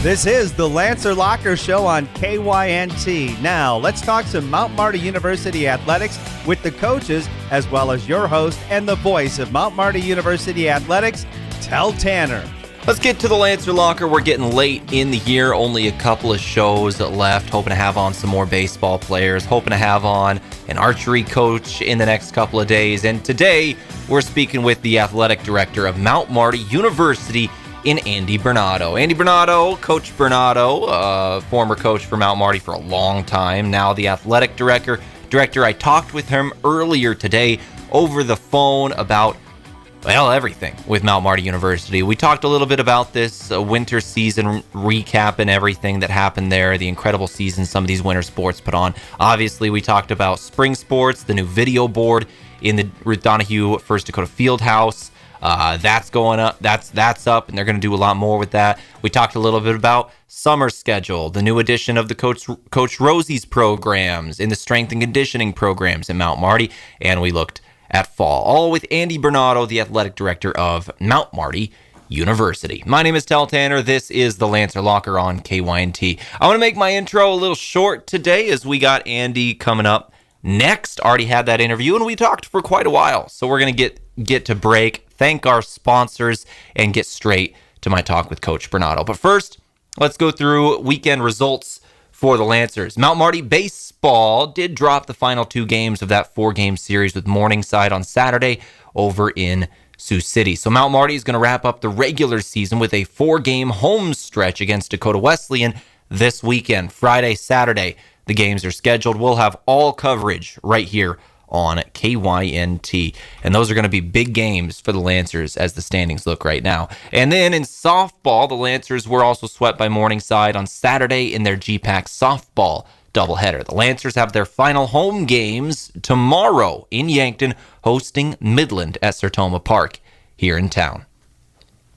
This is the Lancer Locker Show on KYNT. Now, let's talk some Mount Marty University athletics with the coaches, as well as your host and the voice of Mount Marty University athletics, Tel Tanner. Let's get to the Lancer Locker. We're getting late in the year, only a couple of shows left. Hoping to have on some more baseball players, hoping to have on an archery coach in the next couple of days. And today, we're speaking with the athletic director of Mount Marty University in Andy Bernatow. Andy Bernatow, Coach Bernatow, former coach for Mount Marty for a long time, now the athletic director. I talked with him earlier today over the phone about, well, everything with Mount Marty University. We talked a little bit about this winter season recap and everything that happened there, the incredible season some of these winter sports put on. Obviously, we talked about spring sports, the new video board in the Donahue First Dakota Fieldhouse. That's going up. That's up, and they're going to do a lot more with that. We talked a little bit about summer schedule, the new edition of the Coach Rosie's programs in the strength and conditioning programs in Mount Marty, and we looked at fall, all with Andy Bernatow, the athletic director of Mount Marty University. My name is Tel Tanner. This is the Lancer Locker on KYNT. I want to make my intro a little short today as we got Andy coming up next. Already had that interview, and we talked for quite a while, so we're going to get to break, thank our sponsors, and get straight to my talk with Coach Bernatow. But first, let's go through weekend results for the Lancers. Mount Marty baseball did drop the final two games of that four-game series with Morningside on Saturday over in Sioux City. So Mount Marty is going to wrap up the regular season with a four-game home stretch against Dakota Wesleyan this weekend. Friday, Saturday, the games are scheduled. We'll have all coverage right here on KYNT. And those are going to be big games for the Lancers as the standings look right now. And then in softball, the Lancers were also swept by Morningside on Saturday in their GPAC softball doubleheader. The Lancers have their final home games tomorrow in Yankton, hosting Midland at Sertoma Park here in town.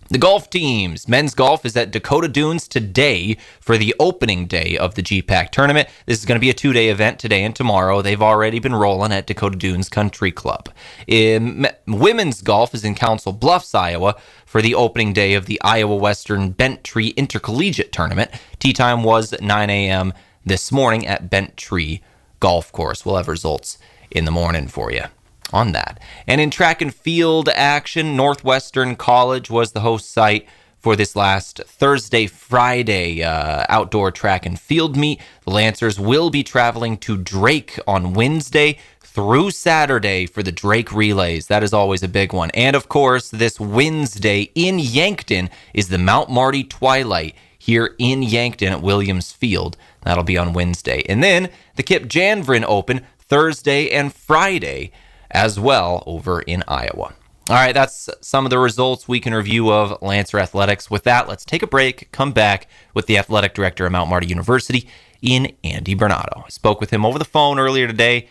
The golf teams. Men's golf is at Dakota Dunes today for the opening day of the GPAC tournament. This is going to be a two-day event today and tomorrow. They've already been rolling at Dakota Dunes Country Club. Women's golf is in Council Bluffs, Iowa for the opening day of the Iowa Western Bent Tree Intercollegiate Tournament. Tee time was 9 a.m. this morning at Bent Tree Golf Course. We'll have results in the morning for you on that. And in track and field action, Northwestern College was the host site for this last Friday outdoor track and field meet. The Lancers will be traveling to Drake on Wednesday through Saturday for the Drake Relays. That is always a big one. And of course, this Wednesday in Yankton is the Mount Marty Twilight here in Yankton at Williams Field. That'll be on Wednesday. And then the Kip Janvrin Open Thursday and Friday as well over in Iowa. All right, that's some of the results we can review of Lancer Athletics. With that, let's take a break, come back with the athletic director of Mount Marty University in Andy Bernatow. I spoke with him over the phone earlier today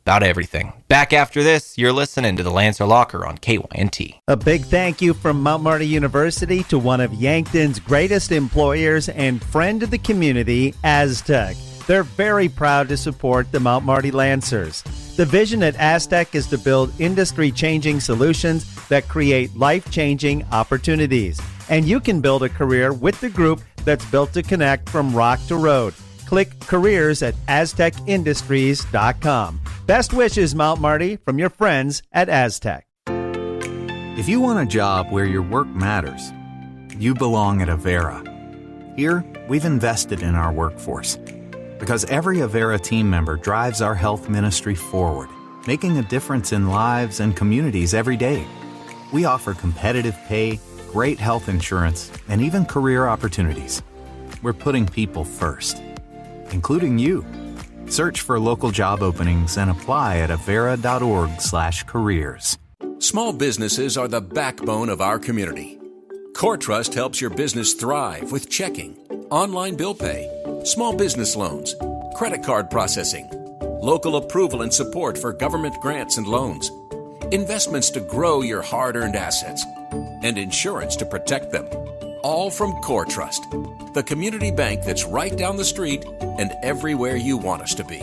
about everything. Back after this, you're listening to the Lancer Locker on KYNT. A big thank you from Mount Marty University to one of Yankton's greatest employers and friend of the community, Aztec. They're very proud to support the Mount Marty Lancers. The vision at Aztec is to build industry-changing solutions that create life-changing opportunities. And you can build a career with the group that's built to connect from rock to road. Click careers at aztecindustries.com. Best wishes, Mount Marty, from your friends at Aztec. If you want a job where your work matters, you belong at Avera. Here, we've invested in our workforce, because every Avera team member drives our health ministry forward, making a difference in lives and communities every day. We offer competitive pay, great health insurance, and even career opportunities. We're putting people first, including you. Search for local job openings and apply at avera.org/careers. Small businesses are the backbone of our community. CoreTrust helps your business thrive with checking, online bill pay, small business loans, credit card processing, local approval and support for government grants and loans, investments to grow your hard-earned assets, and insurance to protect them. All from CoreTrust, the community bank that's right down the street and everywhere you want us to be.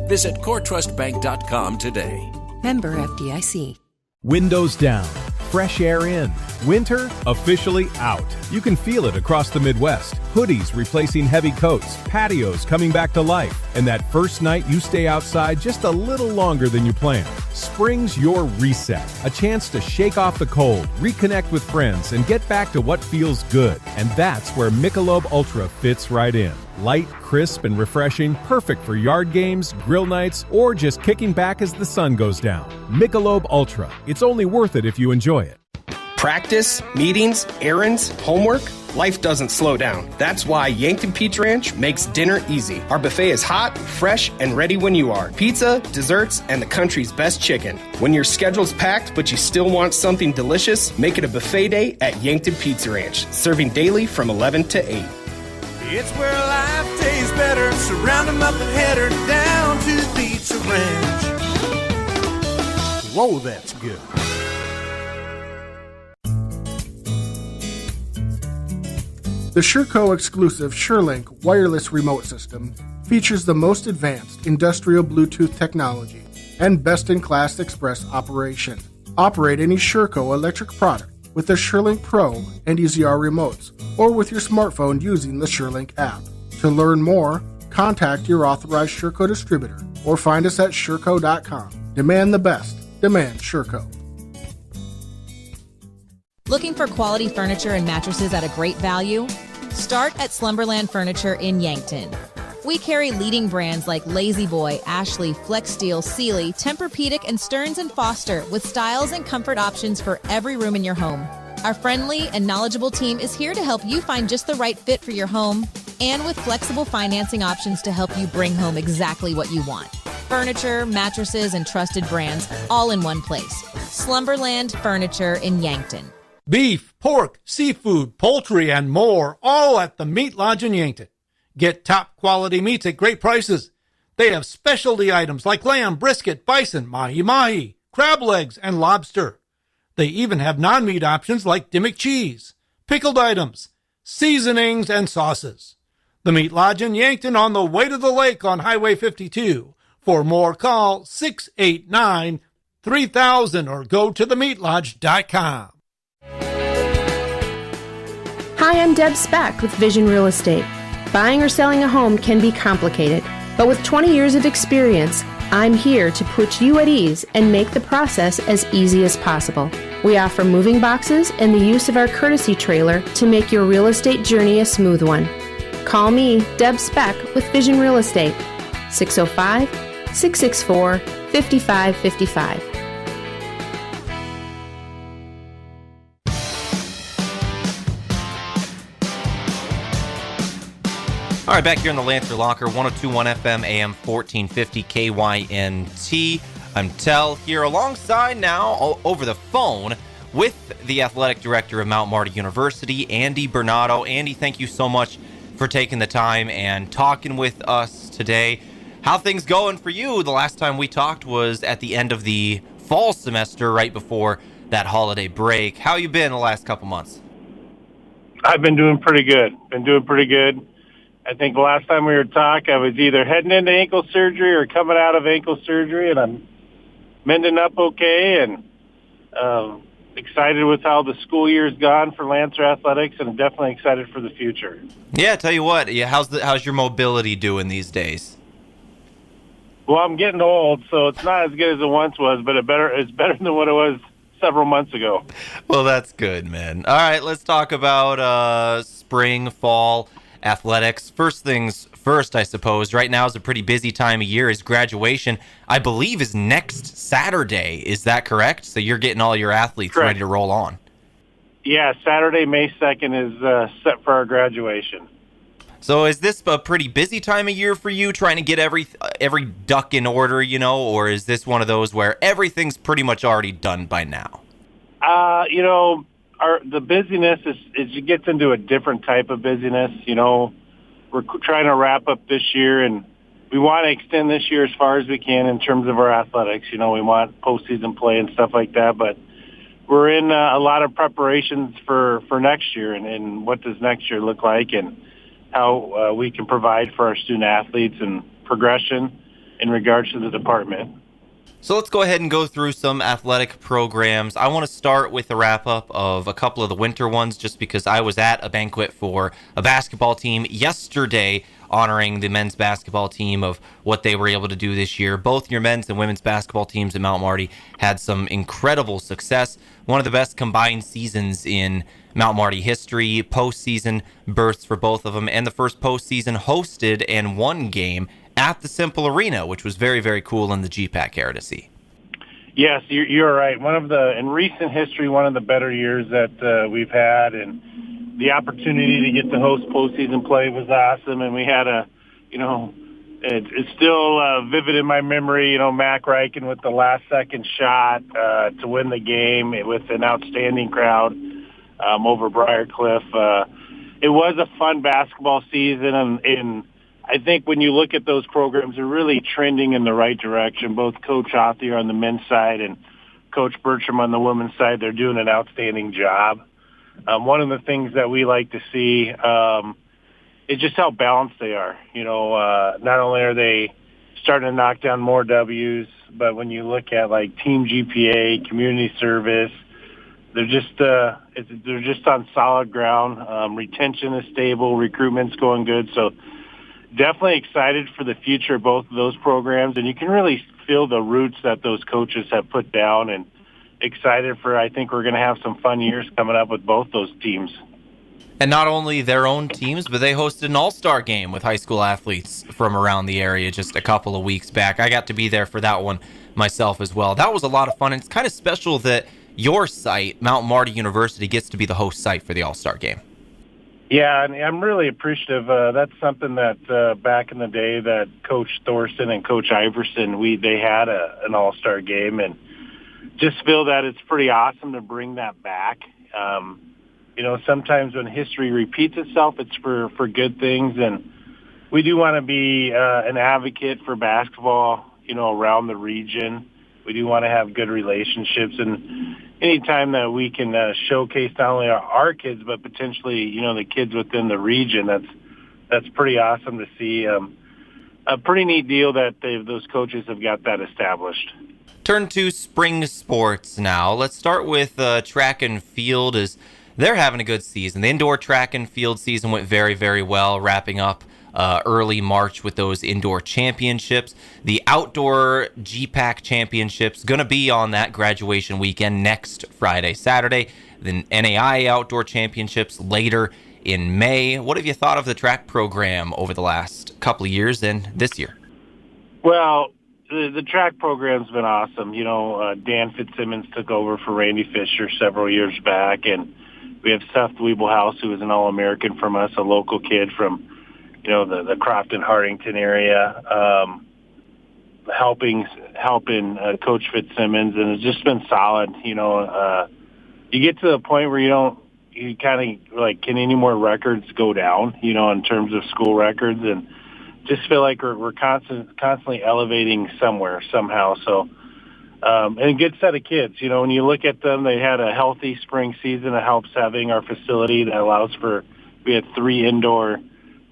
Visit CoreTrustBank.com today. Member FDIC. Windows down, fresh air in, winter officially out. You can feel it across the Midwest. Hoodies replacing heavy coats, patios coming back to life, and that first night you stay outside just a little longer than you planned. Spring's your reset, a chance to shake off the cold, reconnect with friends, and get back to what feels good. And that's where Michelob Ultra fits right in. Light, crisp, and refreshing, perfect for yard games, grill nights, or just kicking back as the sun goes down. Michelob Ultra. It's only worth it if you enjoy it. Practice, meetings, errands, homework. Life doesn't slow down. That's why Yankton Pizza Ranch makes dinner easy. Our buffet is hot, fresh, and ready when you are. Pizza, desserts, and the country's best chicken. When your schedule's packed but you still want something delicious, make it a buffet day at Yankton Pizza Ranch. Serving daily from 11 to 8. It's where life tastes better. Surround them up and head her down to the Pizza Ranch. Whoa, that's good. The Sherco exclusive SureLink wireless remote system features the most advanced industrial Bluetooth technology and best-in-class express operation. Operate any Sherco electric product with the SureLink Pro and EZR remotes or with your smartphone using the SureLink app. To learn more, contact your authorized Sherco distributor or find us at Sherco.com. Demand the best. Demand Sherco. Looking for quality furniture and mattresses at a great value? Start at Slumberland Furniture in Yankton. We carry leading brands like Lazy Boy, Ashley, Flex Steel, Sealy, Tempur-Pedic, and Stearns & Foster with styles and comfort options for every room in your home. Our friendly and knowledgeable team is here to help you find just the right fit for your home and with flexible financing options to help you bring home exactly what you want. Furniture, mattresses, and trusted brands all in one place. Slumberland Furniture in Yankton. Beef, pork, seafood, poultry, and more, all at the Meat Lodge in Yankton. Get top quality meats at great prices. They have specialty items like lamb, brisket, bison, mahi-mahi, crab legs, and lobster. They even have non-meat options like Dimmick cheese, pickled items, seasonings, and sauces. The Meat Lodge in Yankton on the way to the lake on Highway 52. For more, call 689-3000 or go to themeatlodge.com. Hi, I'm Deb Speck with Vision Real Estate. Buying or selling a home can be complicated, but with 20 years of experience, I'm here to put you at ease and make the process as easy as possible. We offer moving boxes and the use of our courtesy trailer to make your real estate journey a smooth one. Call me, Deb Speck, with Vision Real Estate, 605-664-5555. All right, back here in the Lancer Locker, 102.1 FM, AM 1450, KYNT. I'm Tell here alongside now over the phone with the athletic director of Mount Marty University, Andy Bernatow. Andy, thank you so much for taking the time and talking with us today. How things going for you? The last time we talked was at the end of the fall semester, right before that holiday break. How you been the last couple months? I've been doing pretty good. I think the last time we were talking, I was either heading into ankle surgery or coming out of ankle surgery, and I'm mending up okay and excited with how the school year's gone for Lancer Athletics, and I'm definitely excited for the future. Yeah, tell you what, how's your mobility doing these days? Well, I'm getting old, so it's not as good as it once was, but it's better than what it was several months ago. Well, that's good, man. All right, let's talk about spring, fall athletics. First things first, I suppose. Right now is a pretty busy time of year. Is graduation, I believe, is next Saturday. Is that correct? So you're getting all your athletes Correct. ready to roll on. Yeah, Saturday, May 2nd is set for our graduation. So is this a pretty busy time of year for you, trying to get every duck in order, or is this one of those where everything's pretty much already done by now? The busyness is it gets into a different type of busyness. We're trying to wrap up this year, and we want to extend this year as far as we can in terms of our athletics. We want postseason play and stuff like that, but we're in a lot of preparations for next year, and what does next year look like, and how we can provide for our student athletes and progression in regards to the department. So let's go ahead and go through some athletic programs. I want to start with a wrap-up of a couple of the winter ones just because I was at a banquet for a basketball team yesterday honoring the men's basketball team of what they were able to do this year. Both your men's and women's basketball teams at Mount Marty had some incredible success. One of the best combined seasons in Mount Marty history, postseason berths for both of them, and the first postseason hosted and won game at the Simple Arena, which was very, very cool in the GPAC era to see. Yes, you're right. In recent history, one of the better years that we've had, and the opportunity to get to host postseason play was awesome. And we had it's still vivid in my memory, Mac Reichen with the last second shot to win the game with an outstanding crowd over Briarcliff. It was a fun basketball season, and I think when you look at those programs, they're really trending in the right direction. Both Coach Othier on the men's side and Coach Bertram on the women's side, they're doing an outstanding job. One of the things that we like to see is just how balanced they are. Not only are they starting to knock down more W's, but when you look at like team GPA, community service, they're just on solid ground. Retention is stable, recruitment's going good, so definitely excited for the future of both of those programs, and you can really feel the roots that those coaches have put down, and excited for, I think we're going to have some fun years coming up with both those teams. And not only their own teams, but they hosted an all-star game with high school athletes from around the area just a couple of weeks back. I got to be there for that one myself as well. That was a lot of fun, and it's kind of special that your site, Mount Marty University, gets to be the host site for the all-star game. Yeah, and I'm really appreciative. That's something that back in the day that Coach Thorson and Coach Iverson, they had an all-star game, and just feel that it's pretty awesome to bring that back. Sometimes when history repeats itself, it's for good things, and we do want to be an advocate for basketball, around the region. We do want to have good relationships, and anytime that we can showcase not only our kids, but potentially, the kids within the region, that's pretty awesome to see. A pretty neat deal that those coaches have got that established. Turn to spring sports now. Let's start with track and field, as they're having a good season. The indoor track and field season went very, very well, wrapping up early March with those indoor championships. The outdoor GPAC championships going to be on that graduation weekend next Friday, Saturday. Then NAI outdoor championships later in May. What have you thought of the track program over the last couple of years and this year? Well, the track program's been awesome. Dan Fitzsimmons took over for Randy Fisher several years back, and we have Seth Wiebelhaus, who is an All-American from us, a local kid from the Crofton-Hartington area, helping Coach Fitzsimmons, and it's just been solid. You get to the point where you kind of like, can any more records go down, in terms of school records, and just feel like we're constantly elevating somewhere, somehow. So, and a good set of kids. When you look at them, they had a healthy spring season. It helps having our facility that allows we had 3 indoor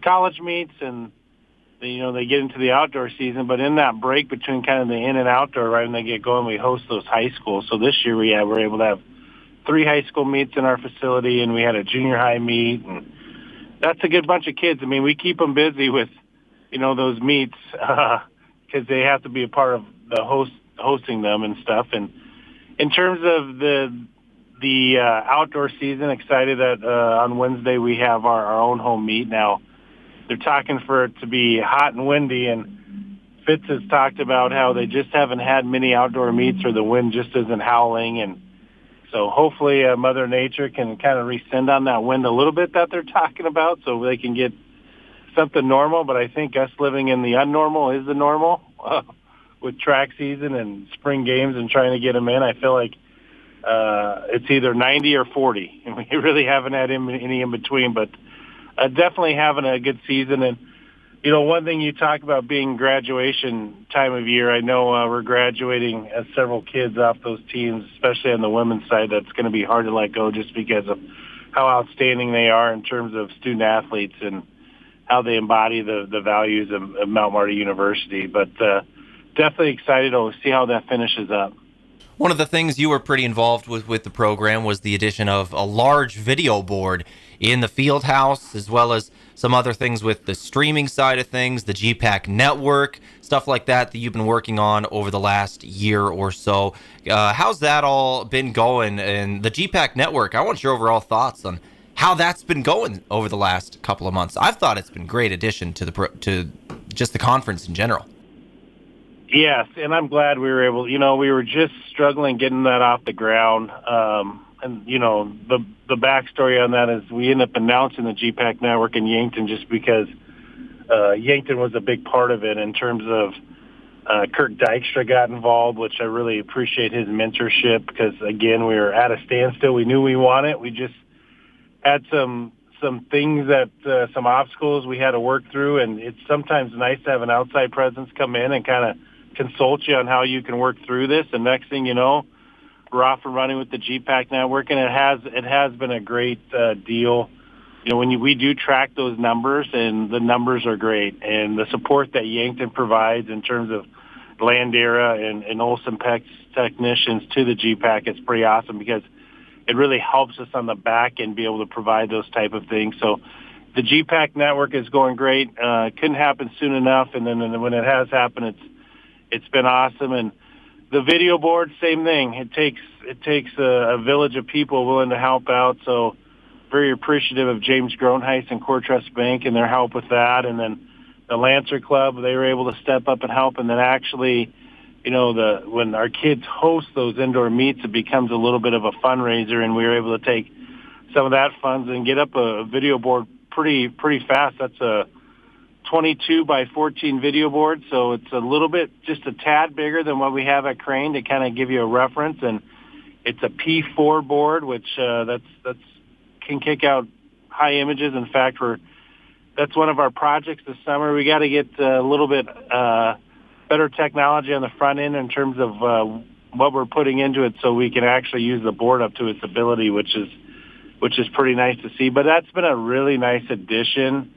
college meets, and they get into the outdoor season, but in that break between kind of the in and outdoor, right when they get going, we host those high schools. So this year we're able to have 3 high school meets in our facility, and we had a junior high meet, and that's a good bunch of kids. I mean, we keep them busy with those meets because they have to be a part of the hosting them and stuff. And in terms of the outdoor season, excited that on Wednesday we have our own home meet. Now, they're talking for it to be hot and windy, and Fitz has talked about how they just haven't had many outdoor meets, or the wind just isn't howling. And so hopefully Mother Nature can kind of rescind on that wind a little bit that they're talking about, so they can get something normal. But I think us living in the unnormal is the normal with track season and spring games and trying to get them in. I feel like it's either 90 or 40, and we really haven't had any in between, but definitely having a good season. And, one thing you talk about being graduation time of year, I know we're graduating several kids off those teams, especially on the women's side. That's going to be hard to let go just because of how outstanding they are in terms of student athletes and how they embody the values of Mount Marty University. But definitely excited to see how that finishes up. One of the things you were pretty involved with the program was the addition of a large video board in the field house, as well as some other things with the streaming side of things, the GPAC network, stuff like that you've been working on over the last year or so. How's that all been going? And the GPAC network, I want your overall thoughts on how that's been going over the last couple of months. I've thought it's been a great addition to to just the conference in general. Yes, and I'm glad we were able, we were just struggling getting that off the ground. And, the backstory on that is we ended up announcing the GPAC network in Yankton just because Yankton was a big part of it in terms of Kirk Dykstra got involved, which I really appreciate his mentorship because, again, we were at a standstill. We knew we wanted it. We just had some things some obstacles we had to work through, and it's sometimes nice to have an outside presence come in and kind of consult you on how you can work through this. And next thing you know, we're off and running with the GPAC network, and it has been a great deal. When we do track those numbers, and the numbers are great, and the support that Yankton provides in terms of Landera and Olsen Peck's technicians to the GPAC, it's pretty awesome because it really helps us on the back end be able to provide those type of things. So the GPAC network is going great. Couldn't happen soon enough, and then when it has happened, it's been awesome. And the video board, same thing. It takes a village of people willing to help out. So very appreciative of James Groenhuis and Core Trust Bank and their help with that. And then the Lancer Club, they were able to step up and help. And then actually, when our kids host those indoor meets, it becomes a little bit of a fundraiser, and we were able to take some of that funds and get up a video board pretty fast. That's a 22 by 14 video board, so it's a little bit, just a tad bigger than what we have at Crane to kind of give you a reference. And it's a P4 board, which that's can kick out high images. In fact, that's one of our projects this summer. We got to get a little bit better technology on the front end in terms of what we're putting into it, so we can actually use the board up to its ability, which is pretty nice to see. But that's been a really nice addition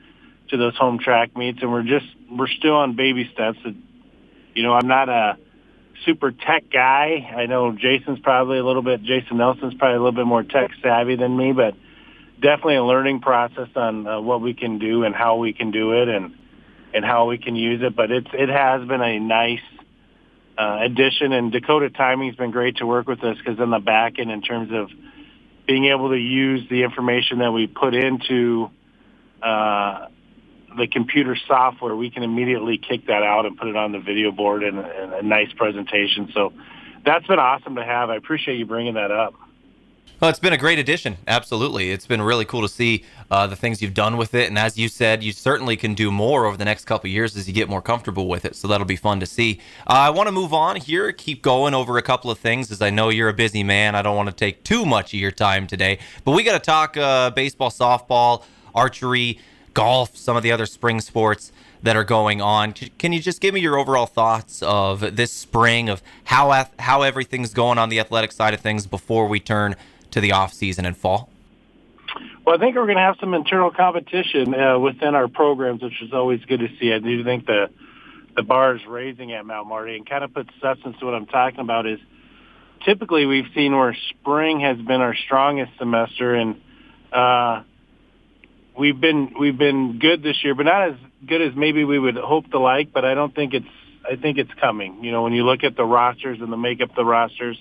to those home track meets, and we're still on baby steps. I'm not a super tech guy. I know Jason Nelson's probably a little bit more tech savvy than me, but definitely a learning process on what we can do and how we can do it and how we can use it. But it has been a nice addition, and Dakota Timing's been great to work with us because on the back end, in terms of being able to use the information that we put into the computer software, we can immediately kick that out and put it on the video board in a nice presentation. So that's been awesome to have. I appreciate you bringing that up. Well, it's been a great addition. Absolutely. It's been really cool to see the things you've done with it. And as you said, you certainly can do more over the next couple of years as you get more comfortable with it. So that'll be fun to see. I want to move on here, keep going over a couple of things, as I know you're a busy man. I don't want to take too much of your time today. But we got to talk baseball, softball, archery, golf, some of the other spring sports that are going on. Can you just give me your overall thoughts of this spring, of how everything's going on the athletic side of things before we turn to the off season and fall? Well, I think we're going to have some internal competition within our programs, which is always good to see. I do think the bar is raising at Mount Marty, and kind of puts substance to what I'm talking about. Is typically we've seen where spring has been our strongest semester, and we've been good this year, but not as good as maybe we would hope to like. But I think it's coming. When you look at the rosters and the makeup of the rosters,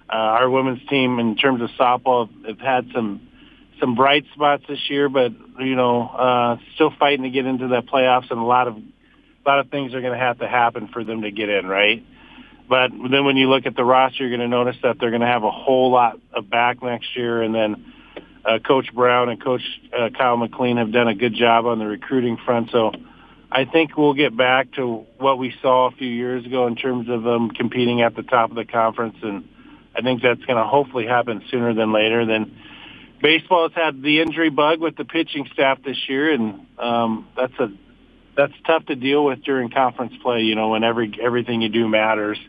our women's team in terms of softball have had some bright spots this year, but still fighting to get into the playoffs, and a lot of things are going to have to happen for them to get in, right? But then when you look at the roster, you're going to notice that they're going to have a whole lot of back next year, and then Coach Brown and Coach Kyle McLean have done a good job on the recruiting front. So I think we'll get back to what we saw a few years ago in terms of them competing at the top of the conference, and I think that's going to hopefully happen sooner than later. Then baseball has had the injury bug with the pitching staff this year, and that's tough to deal with during conference play, when everything you do matters.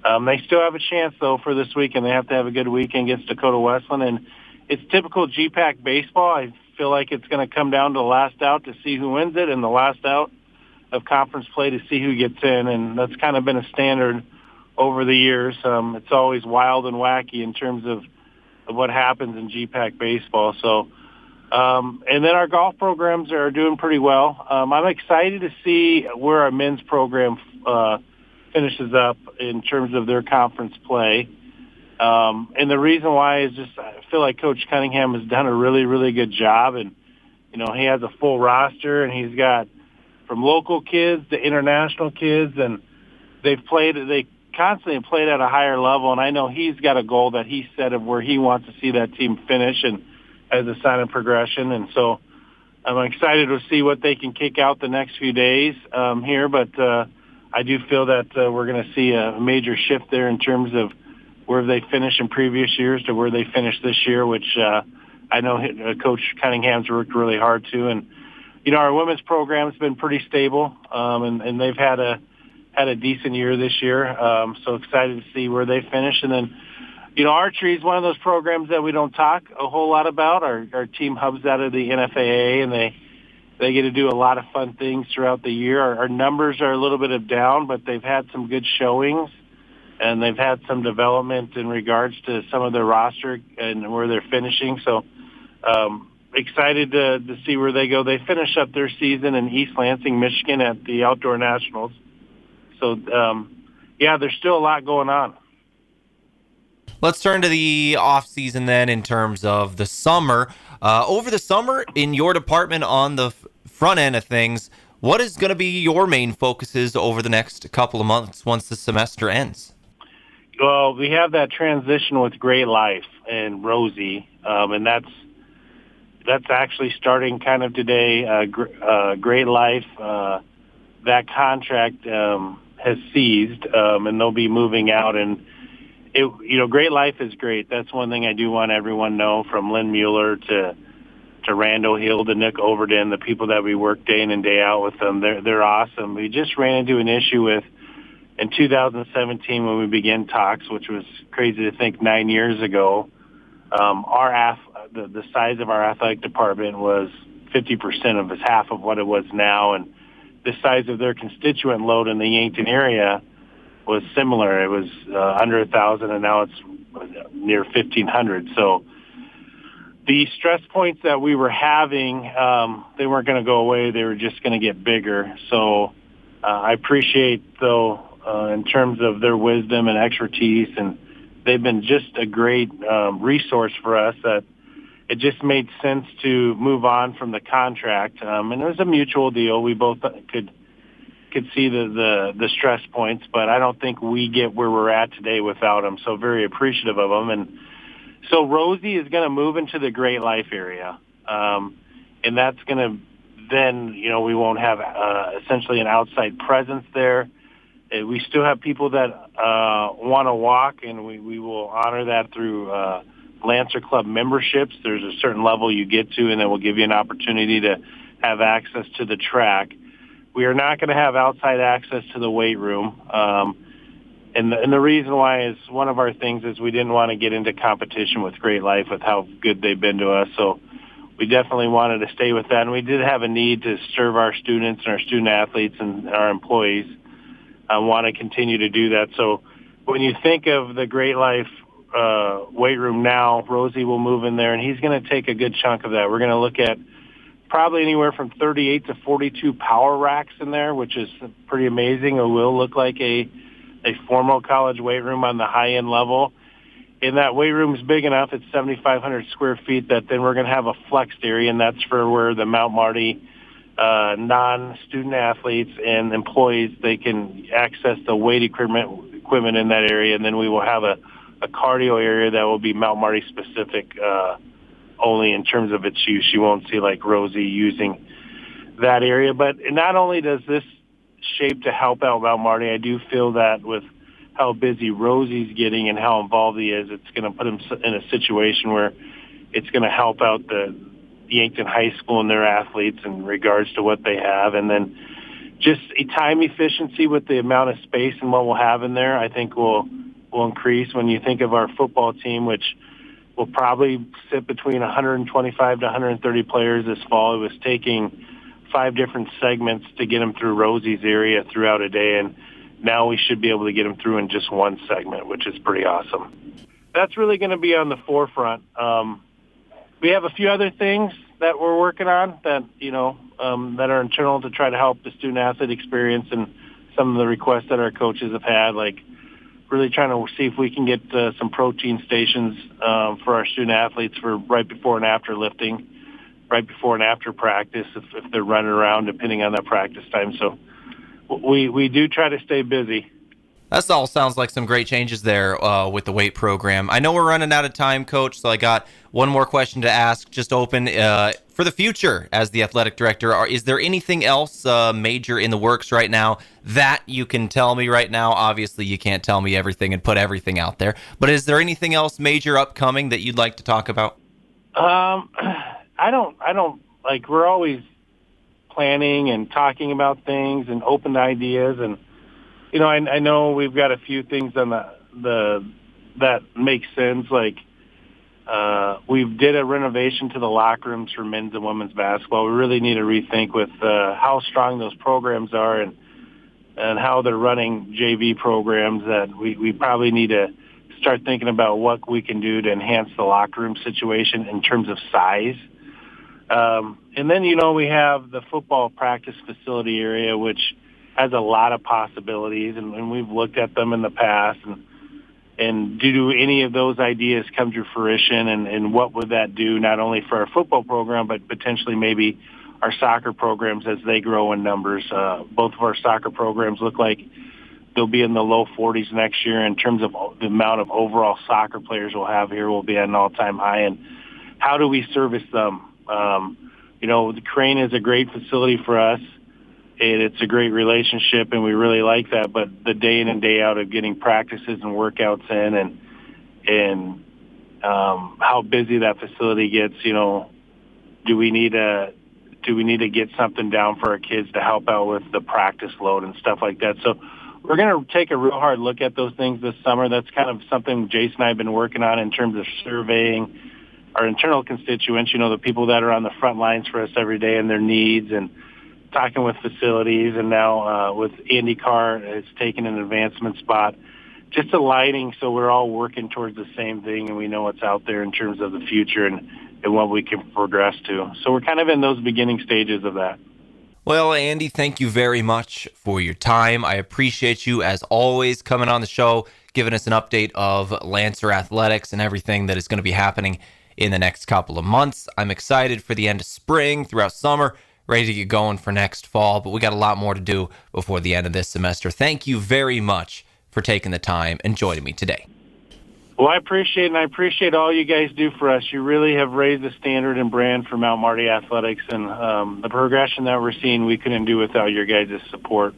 They still have a chance, though, for this weekend. They have to have a good weekend against Dakota Wesleyan, and it's typical GPAC baseball. I feel like it's going to come down to the last out to see who wins it, and the last out of conference play to see who gets in, and that's kind of been a standard over the years. It's always wild and wacky in terms of what happens in GPAC baseball. So, and then our golf programs are doing pretty well. I'm excited to see where our men's program finishes up in terms of their conference play. And the reason why is just I feel like Coach Cunningham has done a really, really good job. And, he has a full roster, and he's got from local kids to international kids, and they constantly played at a higher level. And I know he's got a goal that he set of where he wants to see that team finish and as a sign of progression. And so I'm excited to see what they can kick out the next few days here. But I do feel that we're going to see a major shift there in terms of where they finished in previous years to where they finished this year, which I know Coach Cunningham's worked really hard to. And, our women's program's been pretty stable, and they've had a decent year this year. So excited to see where they finish. And then, archery is one of those programs that we don't talk a whole lot about. Our team hubs out of the NFAA, and they get to do a lot of fun things throughout the year. Our numbers are a little bit down, but they've had some good showings, and they've had some development in regards to some of their roster and where they're finishing. So excited to see where they go. They finish up their season in East Lansing, Michigan at the Outdoor Nationals. So, there's still a lot going on. Let's turn to the off season then in terms of the summer. Over the summer, in your department on the front end of things, what is going to be your main focuses over the next couple of months once the semester ends? Well, we have that transition with Great Life and Rosie, and that's actually starting kind of today. Great Life, that contract has ceased, and they'll be moving out. And Great Life is great. That's one thing I do want everyone to know, from Lynn Mueller to Randall Hill to Nick Overden, the people that we work day in and day out with them. They're awesome. We just ran into an issue in 2017 when we began talks, which was crazy to think 9 years ago. The size of our athletic department was 50% of half of what it was now, and the size of their constituent load in the Yankton area was similar. It was under 1,000, and now it's near 1,500. So the stress points that we were having, they weren't going to go away. They were just going to get bigger. So I appreciate, though, in terms of their wisdom and expertise, and they've been just a great resource for us, that it just made sense to move on from the contract. And it was a mutual deal. We both could see the stress points, but I don't think we get where we're at today without them. So very appreciative of them. And so Rosie is going to move into the Great Life area. And that's going to then, we won't have essentially an outside presence there. We still have people that want to walk, and we will honor that through Lancer Club memberships. There's a certain level you get to, and then we'll give you an opportunity to have access to the track. We are not going to have outside access to the weight room. And the reason why is one of our things is we didn't want to get into competition with Great Life with how good they've been to us. So we definitely wanted to stay with that. And we did have a need to serve our students and our student athletes and our employees. I want to continue to do that. So when you think of the Great Life weight room now, Rosie will move in there, and he's going to take a good chunk of that. We're going to look at probably anywhere from 38 to 42 power racks in there, which is pretty amazing. It will look like a formal college weight room on the high-end level. And that weight room is big enough, it's 7,500 square feet, that then we're going to have a flexed area, and that's for where the Mount Marty non-student athletes and employees, they can access the weight equipment in that area. And then we will have a cardio area that will be Mount Marty specific only in terms of its use. You won't see like Rosie using that area. But not only does this shape to help out Mount Marty, I do feel that with how busy Rosie's getting and how involved he is, it's going to put him in a situation where it's going to help out the Yankton High School and their athletes in regards to what they have. And then just a time efficiency with the amount of space and what we'll have in there, I think will increase. When you think of our football team, which will probably sit between 125 to 130 players this fall, it was taking 5 different segments to get them through Rosie's area throughout a day, and now we should be able to get them through in just one segment, which is pretty awesome. That's really going to be on the forefront. We have a few other things that we're working on that, that are internal to try to help the student-athlete experience, and some of the requests that our coaches have had, like really trying to see if we can get some protein stations for our student-athletes for right before and after lifting, right before and after practice, if they're running around, depending on their practice time. So we do try to stay busy. That all sounds like some great changes there with the weight program. I know we're running out of time, Coach, so I got one more question to ask, just open. For the future as the athletic director, is there anything else major in the works right now that you can tell me right now? Obviously, you can't tell me everything and put everything out there, but is there anything else major upcoming that you'd like to talk about? I don't like, we're always planning and talking about things and open to ideas, and I know we've got a few things on the that make sense. Like we did a renovation to the locker rooms for men's and women's basketball. We really need to rethink with how strong those programs are and how they're running JV programs. That we probably need to start thinking about what we can do to enhance the locker room situation in terms of size. And then we have the football practice facility area, which has a lot of possibilities, and we've looked at them in the past, and do any of those ideas come to fruition, and what would that do not only for our football program, but potentially maybe our soccer programs as they grow in numbers. Both of our soccer programs look like they'll be in the low 40s next year in terms of the amount of overall soccer players we'll have here. Will be at an all-time high, and how do we service them? The Crane is a great facility for us. It's a great relationship, and we really like that. But the day in and day out of getting practices and workouts in, and how busy that facility gets, do we need to get something down for our kids to help out with the practice load and stuff like that? So we're going to take a real hard look at those things this summer. That's kind of something Jason and I have been working on in terms of surveying our internal constituents, the people that are on the front lines for us every day and their needs, and talking with facilities, and now with Andy Carr has taken an advancement spot, just aligning so we're all working towards the same thing, and we know what's out there in terms of the future and what we can progress to. So we're kind of in those beginning stages of that. Well, Andy, thank you very much for your time. I appreciate you, as always, coming on the show, giving us an update of Lancer Athletics and everything that is going to be happening in the next couple of months. I'm excited for the end of spring, throughout summer, ready to get going for next fall, but we got a lot more to do before the end of this semester. Thank you very much for taking the time and joining me today. Well, I appreciate all you guys do for us. You really have raised the standard and brand for Mount Marty Athletics, and the progression that we're seeing, we couldn't do without your guys' support.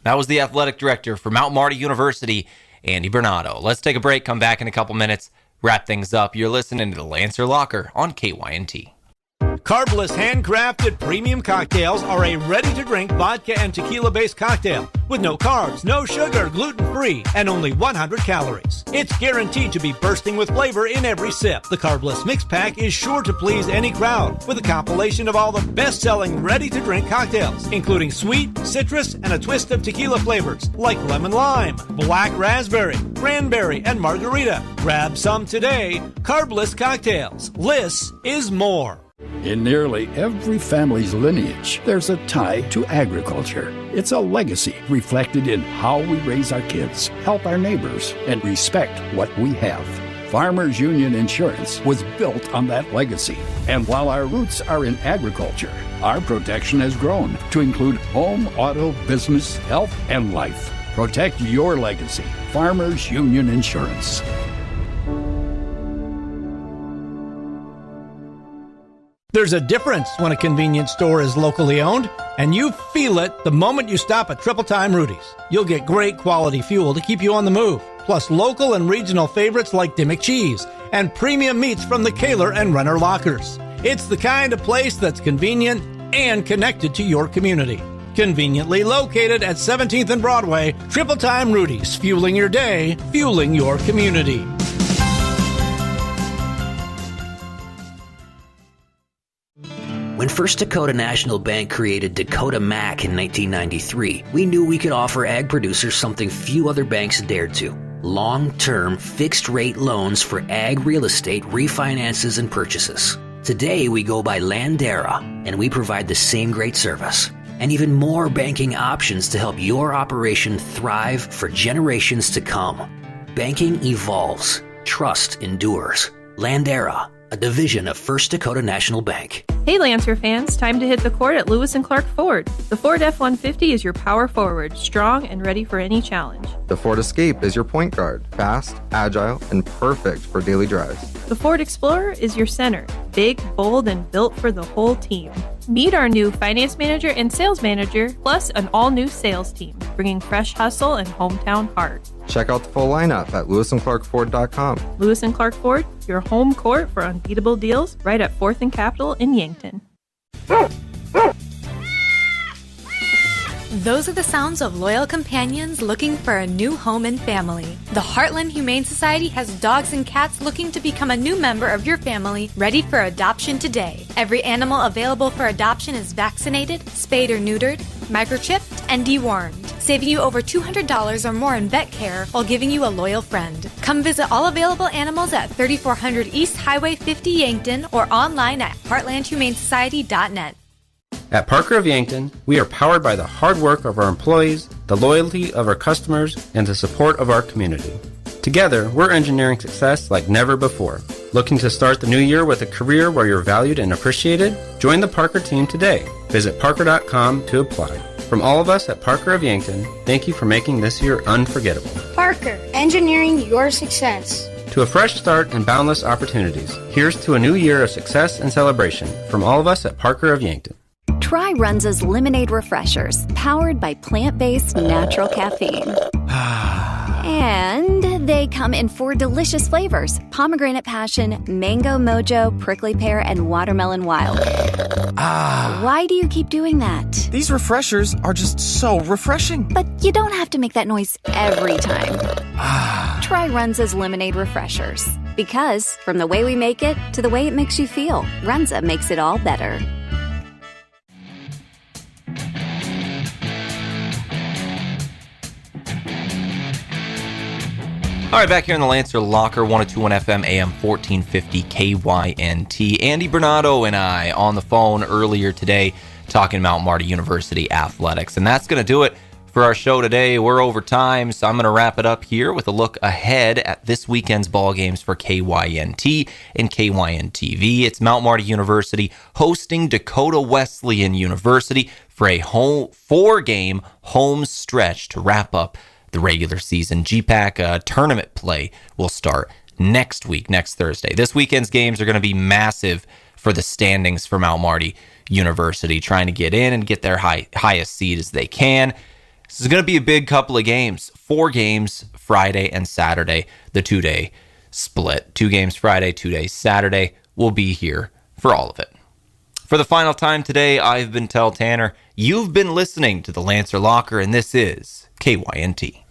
That was the athletic director for Mount Marty University, Andy Bernatow. Let's take a break, come back in a couple minutes, wrap things up. You're listening to the Lancer Locker on KYNT. Carbless handcrafted premium cocktails are a ready-to-drink vodka and tequila-based cocktail with no carbs, no sugar, gluten-free, and only 100 calories. It's guaranteed to be bursting with flavor in every sip. The Carbless Mix Pack is sure to please any crowd with a compilation of all the best-selling ready-to-drink cocktails, including sweet, citrus, and a twist of tequila flavors like lemon lime, black raspberry, cranberry, and margarita. Grab some today. Carbless cocktails. Less is more. In nearly every family's lineage, there's a tie to agriculture. It's a legacy reflected in how we raise our kids, help our neighbors, and respect what we have. Farmers Union Insurance was built on that legacy. And while our roots are in agriculture, our protection has grown to include home, auto, business, health, and life. Protect your legacy. Farmers Union Insurance. There's a difference when a convenience store is locally owned, and you feel it the moment you stop at Triple Time Rudy's. You'll get great quality fuel to keep you on the move, plus local and regional favorites like Dimmick Cheese and premium meats from the Kaler and Renner lockers. It's the kind of place that's convenient and connected to your community. Conveniently located at 17th and Broadway, Triple Time Rudy's, fueling your day, fueling your community. When First Dakota National Bank created Dakota Mac in 1993, we knew we could offer ag producers something few other banks dared to. Long-term, fixed-rate loans for ag real estate refinances and purchases. Today, we go by Landera, and we provide the same great service. And even more banking options to help your operation thrive for generations to come. Banking evolves. Trust endures. Landera, a division of First Dakota National Bank. Hey Lancer fans, time to hit the court at Lewis & Clark Ford. The Ford F-150 is your power forward, strong and ready for any challenge. The Ford Escape is your point guard, fast, agile, and perfect for daily drives. The Ford Explorer is your center, big, bold, and built for the whole team. Meet our new finance manager and sales manager, plus an all-new sales team, bringing fresh hustle and hometown heart. Check out the full lineup at lewisandclarkford.com. Lewis & Clark Ford, your home court for unbeatable deals, right at 4th and Capitol in Yankton. Those are the sounds of loyal companions looking for a new home and family. The Heartland Humane Society has dogs and cats looking to become a new member of your family, ready for adoption today. Every animal available for adoption is vaccinated, spayed or neutered, microchipped, and dewormed, saving you over $200 or more in vet care while giving you a loyal friend. Come visit all available animals at 3400 East Highway 50 Yankton or online at heartlandhumanesociety.net. At Parker of Yankton, we are powered by the hard work of our employees, the loyalty of our customers, and the support of our community. Together, we're engineering success like never before. Looking to start the new year with a career where you're valued and appreciated? Join the Parker team today. Visit parker.com to apply. From all of us at Parker of Yankton, thank you for making this year unforgettable. Parker, engineering your success. To a fresh start and boundless opportunities, here's to a new year of success and celebration from all of us at Parker of Yankton. Try Runza's Lemonade Refreshers, powered by plant-based natural caffeine. And they come in 4 delicious flavors: pomegranate passion, mango mojo, prickly pear, and watermelon wild. Why do you keep doing that? These refreshers are just so refreshing. But you don't have to make that noise every time. Try Runza's Lemonade Refreshers. Because from the way we make it to the way it makes you feel, Runza makes it all better. All right, back here in the Lancer Locker, 102.1 FM, AM 1450 KYNT. Andy Bernatow and I on the phone earlier today talking about Marty University athletics. And that's going to do it for our show today. We're over time, so I'm going to wrap it up here with a look ahead at this weekend's ball games for KYNT and KYNTV. It's Mount Marty University hosting Dakota Wesleyan University for a 4-game home stretch to wrap up the regular season. GPAC tournament play will start next week, next Thursday. This weekend's games are going to be massive for the standings for Mount Marty University, trying to get in and get their highest seed as they can. This is going to be a big couple of games. 4 games Friday and Saturday, the 2-day split. 2 games Friday, 2 days Saturday. We'll be here for all of it. For the final time today, I've been Tel Tanner. You've been listening to the Lancer Locker, and this is KYNT.